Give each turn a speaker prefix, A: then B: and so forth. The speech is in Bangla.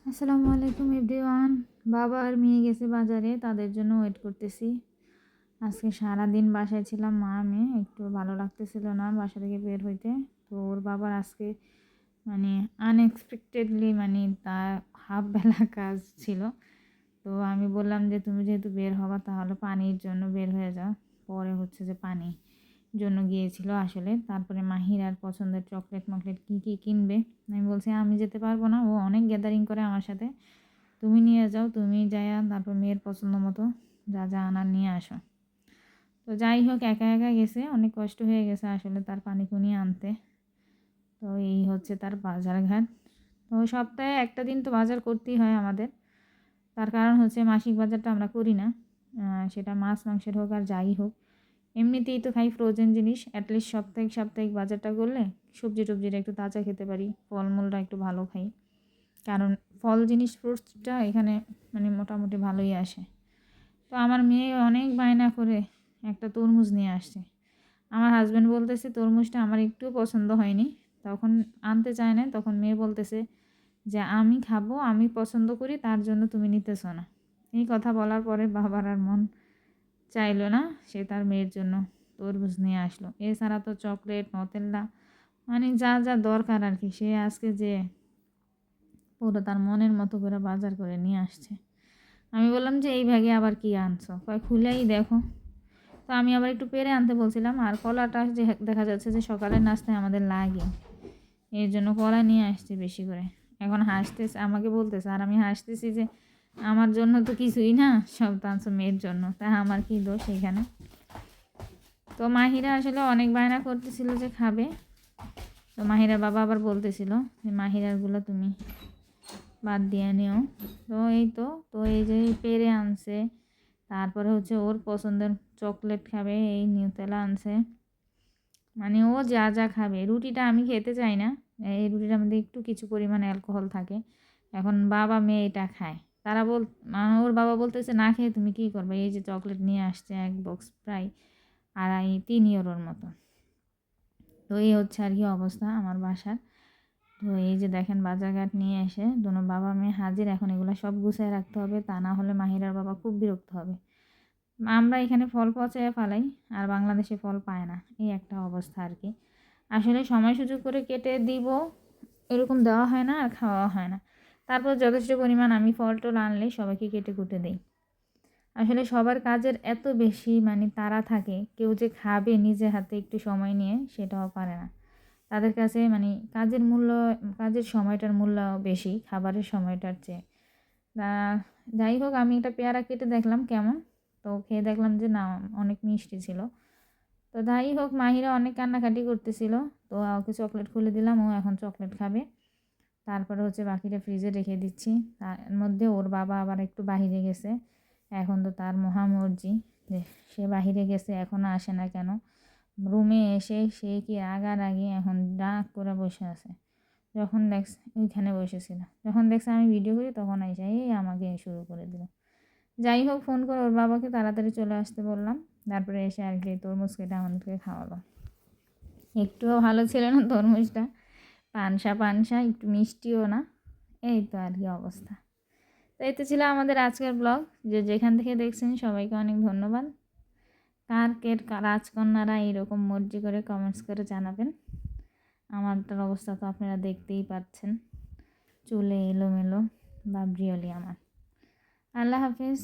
A: আসসালামু আলাইকুম এভরিওয়ান। বাবা আর মেয়ে গেছে বাজারে, তাদের জন্য ওয়েট করতেছি। আজকে সারাদিন বাসায় ছিলাম, মা মেয়ে, একটু ভালো লাগতেছিল না বাসা থেকে বের হইতে। তো ওর বাবার আজকে মানে আনএক্সপেক্টেডলি তার হাফ বেলা কাজ ছিল। তো আমি বললাম যে তুমি যেহেতু বের হবা তাহলে পানির জন্য বের হয়ে যাও। পরে হচ্ছে যে পানি জন্য গিয়েছিল আসলে। তারপরে মাহিরার পছন্দের চকলেট মকলেট কী কী কিনবে, আমি বলছি আমি যেতে পারবো না, ও অনেক গ্যাদারিং করে আমার সাথে, তুমি নিয়ে যাও, তুমি যাইয়া তারপর মেয়ের পছন্দ মতো যা যা আনার নিয়ে আসো। তো যাই হোক, একা একা গেছে, অনেক কষ্ট হয়ে গেছে আসলে তার পানি কুনি আনতে। তো এই হচ্ছে তার বাজার ঘাট। তো সপ্তাহে একটা দিন তো বাজার করতেই হয় আমাদের। তার কারণ হচ্ছে মাসিক বাজারটা আমরা করি না, সেটা মাছ মাংসের হোক আর যাই হোক। এমনিতেই তো খাই ফ্রোজেন জিনিস, অ্যাটলিস্ট সাপ্তাহিক সাপ্তাহিক বাজারটা করলে সবজি টবজিটা একটু তাজা খেতে পারি, ফলমূলটা একটু ভালো খাই। কারণ ফল জিনিস ফ্রুটসটা এখানে মোটামুটি ভালোই আসে। তো আমার মেয়ে অনেক বায়না করে একটা তরমুজ নিয়ে আসছে। আমার হাজব্যান্ড বলতেছে তরমুজটা আমার একটুও পছন্দ হয়নি, তখন আনতে চায় না। তখন মেয়ে বলতেছে যে আমি খাবো, আমি পছন্দ করি, তার জন্য তুমি নিতেছো না। এই কথা বলার পরে বাবার আর মন চাইলো না, সে তার মেয়ের জন্য তরমুজ নিয়ে আসলো। এছাড়া তো চকলেট, নতেল্লা, যা যা দরকার আর কি, সে আজকে যে পুরো তার মনের মতো করে বাজার করে নিয়ে আসছে। আমি বললাম যে এই ব্যাগে আবার কি আনছো, কয় খুলেই দেখো। তো আমি আবার একটু পেরে আনতে বলছিলাম, আর কলাটা যে দেখা যাচ্ছে যে সকালের নাস্তায় আমাদের লাগে, এর জন্য কলা নিয়ে আসছে বেশি করে। এখন হাসতেছে, আমাকে বলতেছে, আর আমি হাসতেছি যে আমার জন্য তো কিছুই না, সব তো আনছো মেয়ের জন্য, তা আমার কি দোষ এখানে। তো মাহিরা আসলে অনেক বায়না করতেছিল যে খাবে। তো মাহিরার বাবা আবার বলতেছিল যে মাহিরারগুলো তুমি বাদ দিয়ে নিও। তো এই তো তো এই যে পেরে আনছে, তারপরে হচ্ছে ওর পছন্দের চকলেট খাবে, এই নিউটেলা আনছে। ও যা যা খাবে। রুটিটা আমি খেতে চাই না, এই রুটিটার মধ্যে একটু কিছু পরিমাণে অ্যালকোহল থাকে। এখন বাবা মেয়ে এটা খায়, তারা ওর বাবা বলতেছে না খেয়ে তুমি কী করবে, এই যে চকলেট নিয়ে আসছে এক বক্স প্রায় 2.5-3 ইউরোর মতো। তো এই হচ্ছে আর কি অবস্থা আমার বাসার। তো এই যে দেখেন বাজারঘাট নিয়ে এসে দোনো বাবা মেয়ে হাজির। এখন এগুলো সব গুছিয়ে রাখতে হবে, তা না হলে মাহিরার বাবা খুব বিরক্ত হবে। আমরা এখানে ফল পচাইয়া ফেলাই, আর বাংলাদেশে ফল পায় না, এই একটা অবস্থা আর কি। আসলে সময় সুযোগ করে কেটে দিব, এরকম দেওয়া হয় না আর খাওয়া হয় না। তারপর যথেষ্ট পরিমাণ আমি ফল টল আনলে সবাইকে কেটে কুটে দিই। আসলে সবার কাজের এত বেশি তাড়া থাকে, কেউ যে খাবে নিজে হাতে একটু সময় নিয়ে সেটাও পারে না। তাদের কাছে কাজের সময়টার মূল্য বেশি খাবারের সময়টার চেয়ে। তা যাই হোক, আমি একটা পেয়ারা কেটে দেখলাম কেমন, তো খেয়ে দেখলাম যে না, অনেক মিষ্টি ছিল। তো যাই হোক, মাহিরা অনেক কান্নাকাটি করতেছিল, তো ওকে চকলেট খুলে দিলাম, ও এখন চকলেট খাবে। তারপরে হচ্ছে বাকিটা ফ্রিজে রেখে দিচ্ছি। তার মধ্যে ওর বাবা আবার একটু বাহিরে গেছে, এখন তো তার মহামর্জি যে সে বাহিরে গেছে এখনও আসে না কেন। রুমে এসে সে কি রাগারাগি, এখন ডাক করে বসে আছে। যখন দেখছে ওইখানে বসেছিল, যখন দেখছে আমি ভিডিও করি তখন এসে আমাকে শুরু করে দিল। যাই হোক, ফোন করে ওর বাবাকে তাড়াতাড়ি চলে আসতে বললাম। তারপরে এসে আর কি তরমুজ কেটে আমাদেরকে খাওয়ালো। একটুও ভালো ছিল না তরমুজটা, পানসা পানসা, একটু মিষ্টিও না। এই তো আর কি অবস্থা। তো এই তো ছিল আমাদের আজকের ব্লগ। যেখান থেকে দেখছেন সবাইকে অনেক ধন্যবাদ। রাজকন্যারা এইরকম মর্জি করে কমেন্টস করে জানাবেন। আমারটার অবস্থা তো আপনারা দেখতেই পাচ্ছেন, চুলে এলোমেলো বাবরিওলি আমার। আল্লাহ হাফিজ।